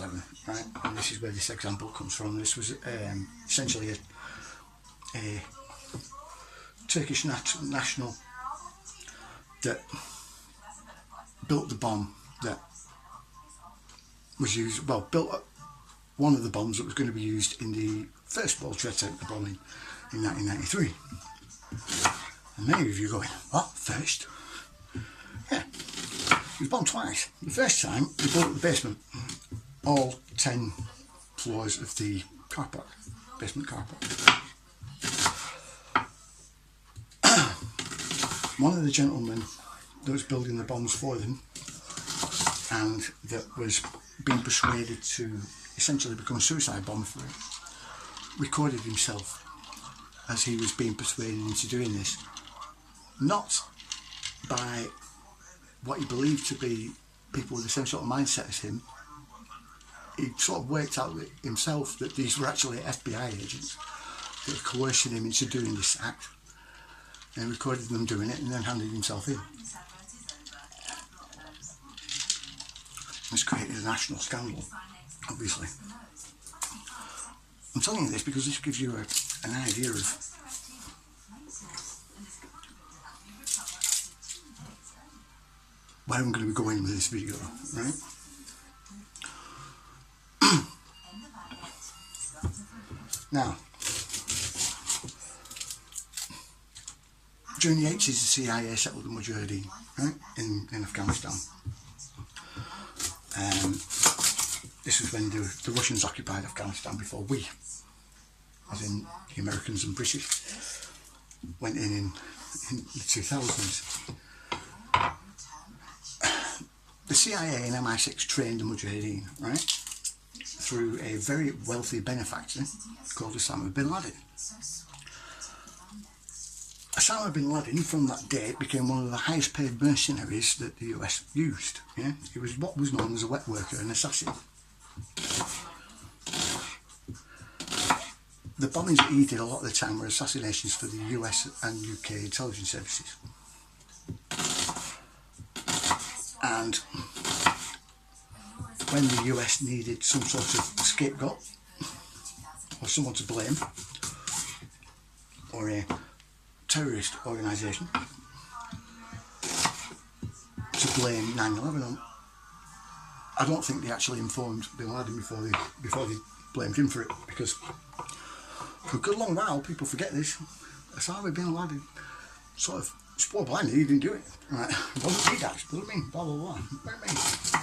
9/11, right? And this is where this example comes from. This was essentially a Turkish national that built the bomb that was used, well, built one of the bombs that was going to be used in the first World Trade Center bombing in 1993. And many of you are going, what, first? Yeah, it was bombed twice. The first time, they blew up the basement, all 10 floors of the car park, basement car park. One of the gentlemen that was building the bombs for them, and that was being persuaded to essentially become a suicide bomber for it, recorded himself as he was being persuaded into doing this, not by what he believed to be people with the same sort of mindset as him. He sort of worked out himself that these were actually FBI agents that were coercing him into doing this act, and recorded them doing it and then handed himself in. This created a national scandal, obviously. I'm telling you this because this gives you an idea of where I'm going to be going with this video, right? Now, during the 80s, the CIA settled the Mujahideen, right, in Afghanistan. This was when the Russians occupied Afghanistan before we, as in the Americans and British, went in the 2000s. The CIA and MI6 trained the Mujahideen, right, through a very wealthy benefactor called Osama bin Laden. Osama bin Laden, from that date, became one of the highest paid mercenaries that the US used. Yeah? He was what was known as a wet worker, an assassin. The bombings that he did a lot of the time were assassinations for the US and UK intelligence services. And when the US needed some sort of scapegoat or someone to blame, or a terrorist organisation to blame 9/11 on, I don't think they actually informed bin Laden before they blamed him for it, because for a good long while people forget this. Osama bin Laden sort of swore blindly he didn't do it. Right? It wasn't me, guys. It wasn't me. Blah blah blah. It wasn't me.